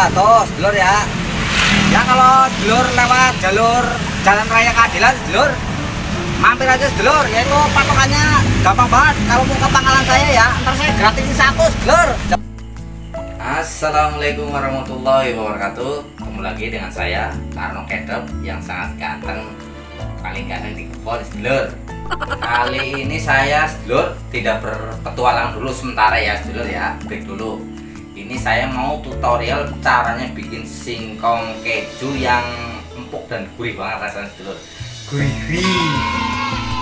Ya tuh sedulur ya. Ya kalau sedulur lewat jalur Jalan Raya Keadilan sedulur, mampir aja sedulur, yaitu patokannya gampang banget. Kalau mau ke pangkalan saya ya, ntar saya gratisin satu sedulur. Assalamualaikum warahmatullahi wabarakatuh. Ketemu lagi dengan saya Karno Kedep yang sangat ganteng, paling ganteng di Kebon sedulur. Kali ini saya sedulur tidak berpetualang dulu sementara ya sedulur ya, break dulu. Ini saya mau tutorial caranya bikin singkong keju yang empuk dan gurih banget rasanya sedulur. Gurih.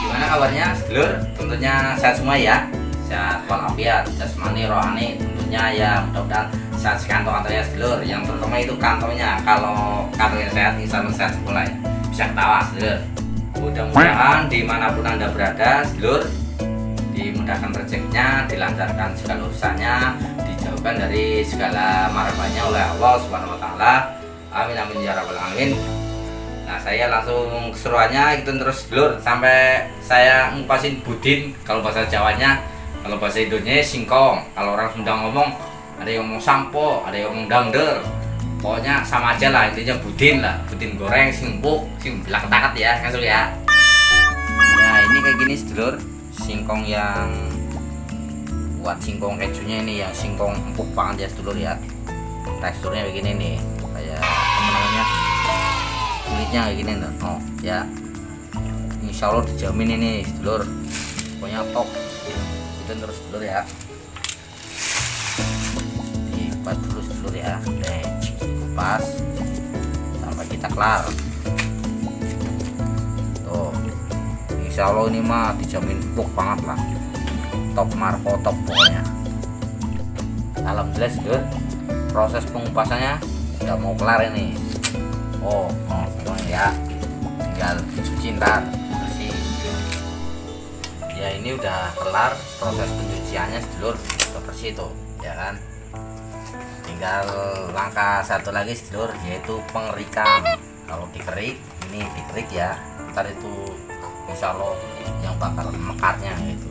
Gimana kabarnya sedulur? Tentunya sehat semua ya. Sehat walafiat, jasmani, rohani, tentunya ya mudah-mudahan sehat sekantong-kantongnya sedulur. Yang terutama itu kantongnya, kalau kantongnya sehat, insya Allah sehat semula ya. Bisa ketawa sedulur. Mudah-mudahan dimanapun anda berada sedulur, dimudahkan rezekinya, dilancarkan segala urusannya, dijauhkan dari segala marahannya oleh Allah Subhanahu Wa Taala. Amin amin ya rabbal alamin. Nah saya langsung keseruannya gitu terus sedulur sampai saya ngupasin budin kalau bahasa Jawanya. Kalau bahasa Indonesia singkong. Kalau orang Sunda ngomong, ada yang ngomong sampo, ada yang ngomong dangder. Pokoknya sama aja lah, intinya budin lah. Budin goreng, sing empuk, sing belak-takat ya, kan ya. Nah ini kayak gini sedulur, singkong yang buat singkong kejunya ini yang singkong empuk banget ya sedulur ya. Teksturnya begini nih, kayak apa namanya, kulitnya kayak gini nih. Oh ya, insya Allah dijamin ini sedulur, pokoknya top. Itu terus sedulur ya, dikupas dulu sedulur ya, nih kupas sampai kita kelar. Tuh, insya Allah ini mah dijamin empuk banget lah, top marko top pokoknya. Alhamdulillah sedulur, proses pengupasannya udah mau kelar ini. Oh ya, tinggal dicuci ntar bersih. Ya ini udah kelar proses pencuciannya sedulur, udah bersih tuh ya kan. Tinggal langkah satu lagi sedulur, yaitu pengerikan. Kalau dikerik, ini dikerik ya, ntar itu insya Allah yang bakal mekarnya gitu.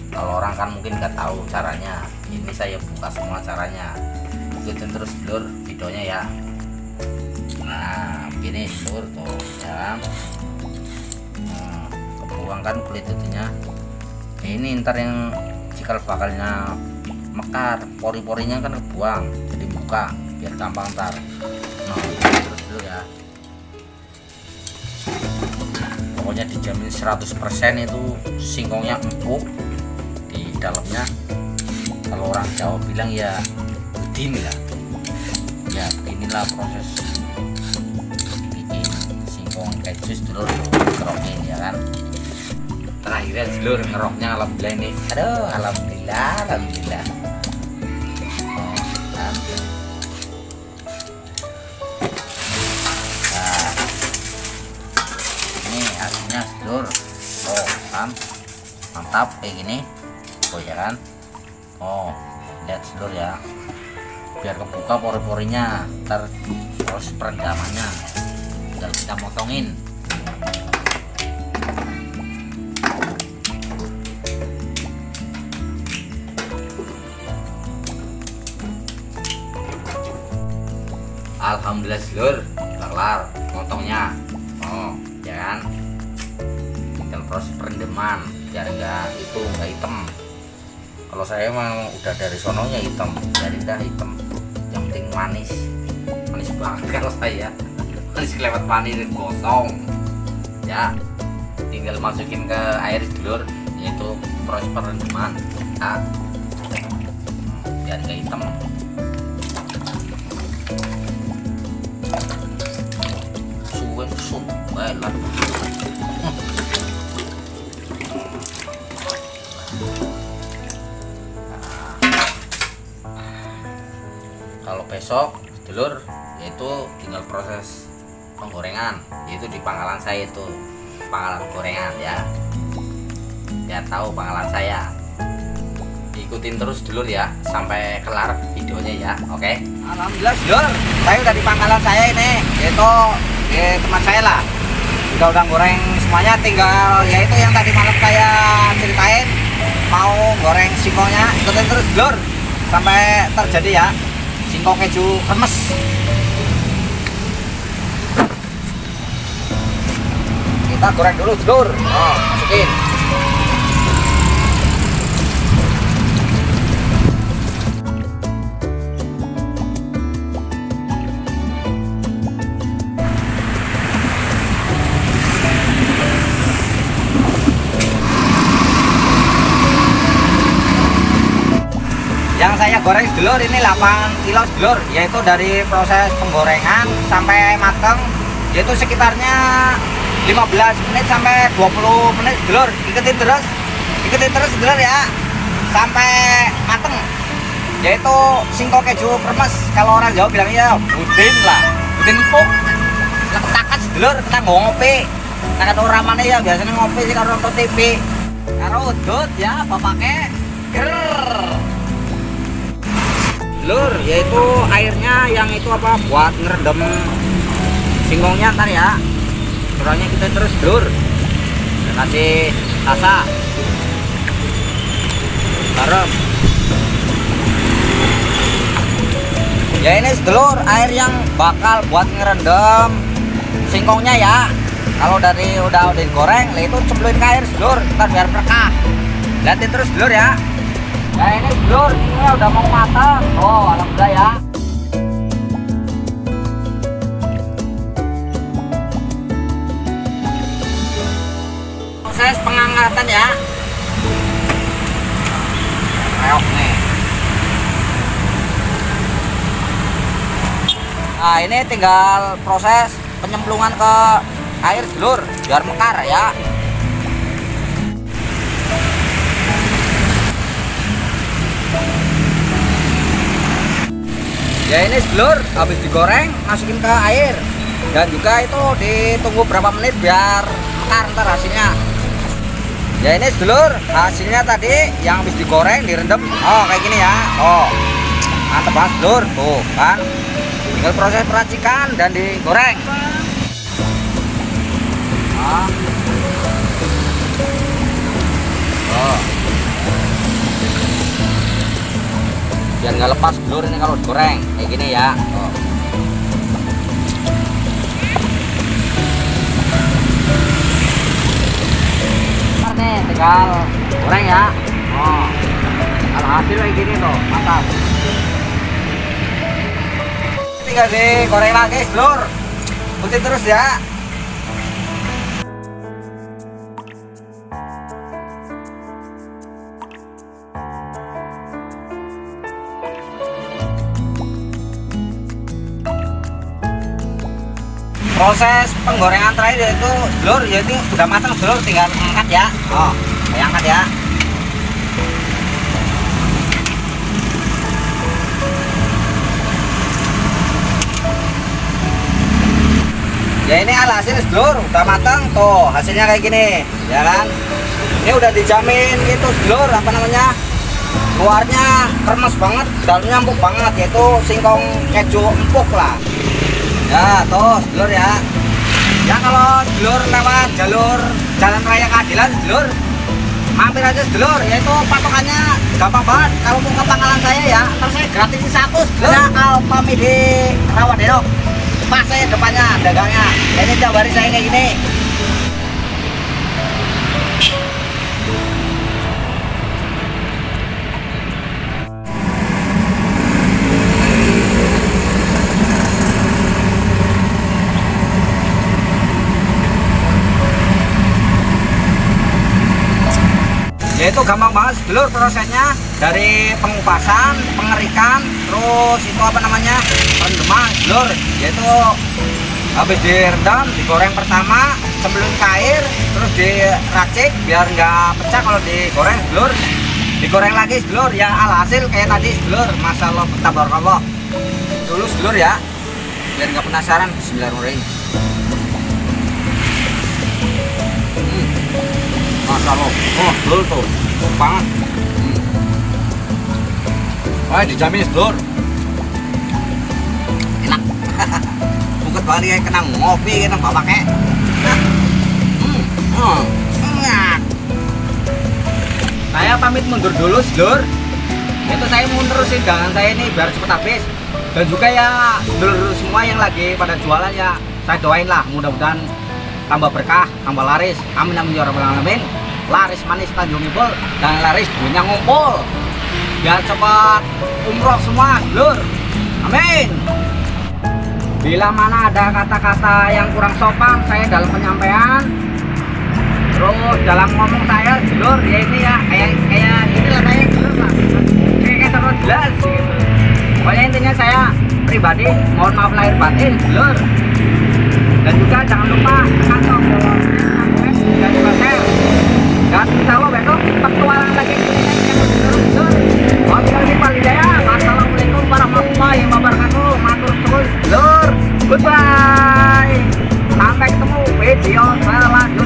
Kalau orang kan mungkin nggak tahu caranya, ini saya buka semua caranya. Ikutin terus sedulur videonya ya. Nah begini sedulur tuh ya, kebuang kan kulit itunya. Ini ntar yang cikal bakalnya mekar, pori-porinya kan kebuang, jadi buka biar gampang ntar. Nah terus dulu ya, pokoknya dijamin 100% itu singkongnya empuk di dalamnya. Kalau orang Jawa bilang ya budin lah ya. Inilah proses bikin singkong keju sedulur, kerokin ya kan. Terakhirnya sedulur ngeroknya alhamdulillah ini. Aduh alhamdulillah. Nah ini hasilnya sedulur. Oh kan mantap kayak gini. Oh ya kan. Oh lihat sedulur ya, biar kebuka pori-porinya, ntar proses perendamannya tinggal kita motongin. Alhamdulillah sedulur, udah kelar motongnya. Oh ya kan, tinggal proses perendaman biar enggak hitam. Kalau saya emang udah dari sononya hitam, dari dah hitam. Yang penting manis banget kalau saya. Manis kelewat manis dan gosong. Ya, tinggal masukin ke air sedulur, yaitu proses perendaman. Nah, biar enggak hitam. Baiklah. Kalau besok sedulur, yaitu tinggal proses penggorengan, yaitu di pangkalan saya itu, pangkalan gorengan ya. Biar tahu pangkalan saya. Ikutin terus dulur ya sampai kelar videonya ya. Oke. Alhamdulillah sedulur, saya udah di pangkalan saya ini, yaitu teman saya lah. Udah goreng semuanya, tinggal yaitu yang tadi malam saya ceritain, mau goreng singkongnya. Ikutin terus sedulur sampai terjadi ya. singkong keju kremes. Kita goreng dulu sedulur. Oh, masukin. Yang saya goreng sedulur ini 8 kilo sedulur, yaitu dari proses penggorengan sampai matang yaitu sekitarnya 15 menit sampai 20 menit sedulur. Ikutin terus sedulur ya sampai mateng, yaitu singkong keju kremes. Kalau orang Jawa bilangnya budin lah, budin empuk. Letakan sedulur, kita ngopi. Nah kata orang mana ya biasanya ngopi sih kalau nonton TV. Karo udut ya bapaknya ger. Lur, yaitu airnya yang itu apa buat ngerendam singkongnya ntar ya. Kurangnya kita terus lur, kita kasih rasa garam. Ya ini sedulur air yang bakal buat ngerendam singkongnya ya. Kalau dari udah digoreng, itu cemplungin ke air sedulur, ntar biar berkah. Lihatin terus sedulur ya. Ya ini sedulur, ini udah mau matang. Oh, alhamdulillah ya. Proses pengangkatan ya. Reok nih. Nah, ini tinggal proses penyemplungan ke air sedulur biar mekar ya. Ya ini sedulur habis digoreng masukin ke air dan juga itu ditunggu berapa menit biar mekar ntar hasilnya. Ya ini sedulur hasilnya tadi yang habis digoreng direndam. Oh kayak gini ya. Oh mantep banget sedulur. Tuh kan tinggal proses peracikan dan digoreng. Nah. Oh. Biar nggak lepas sedulur ini kalau digoreng kayak gini ya. Oh. Ntar nih tinggal goreng ya. Oh. Kalau hasil kayak gini tuh mantap. Tinggal digoreng lagi sedulur. Ikutin terus ya. Proses penggorengan terakhir yaitu sedulur, yaitu sudah matang sedulur, tinggal angkat ya. Oh, saya angkat ya. Ya ini alhasil sedulur, udah matang tuh hasilnya kayak gini, ya kan? Ini udah dijamin itu sedulur, apa namanya? Luarnya kremes banget, dalamnya empuk banget, yaitu singkong keju empuk lah. Ya tuh sedulur ya. Ya kalau sedulur lewat jalur Jalan Raya Keadilan sedulur, mampir aja sedulur, yaitu patokannya gampang banget. Kalau mau ke pangkalan saya ya, terus saya gratis satu sedulur. Ya Alfamidi di Rawadeo, pas saya depannya dagangnya. Ini tiap hari saya kayak gini. Yaitu gampang banget sedulur prosesnya, dari pengupasan, pengerikan, terus itu apa namanya rendeman sedulur, yaitu habis direndam digoreng pertama, sebelum ke air, terus diracik biar nggak pecah kalau digoreng sedulur, digoreng lagi sedulur ya, alhasil kayak tadi sedulur. Masalah tabarakallah dulu sedulur ya, biar nggak penasaran. Bismillahirrahmanirrahim. Masalah, oh sedulur tuh, empuk banget. Wah dijamin sedulur, enak. Buket banget kayak kena ngopi, kena bapak kayak. Enak. Saya pamit mundur dulu sedulur. Itu saya mau nerusin dagangan saya ini biar cepet habis. Dan juga ya dulur semua yang lagi pada jualan ya, saya doain lah mudah-mudahan tambah berkah, tambah laris. Amin amin ya rabbal alamin. Laris manis Tanjung Ibul dan laris dunia ngumpul. Biar cepat umroh semua, dulur. Amin. Bila mana ada kata-kata yang kurang sopan saya dalam penyampaian, terus dalam ngomong saya, dulur, ya ini ya kayak inilah saya, dulur lah. Kayak terus jelas gitu. Pokoknya intinya saya pribadi mohon maaf lahir batin, dulur. Dan juga jangan lupa tekan tombol dan share. Dan insya Allah besok petualangan lagi dulur. Wabillahi wal hidayah. Wassalamualaikum warahmatullahi wabarakatuh. Matur suwun, dulur. Goodbye. Sampai ketemu video selanjutnya.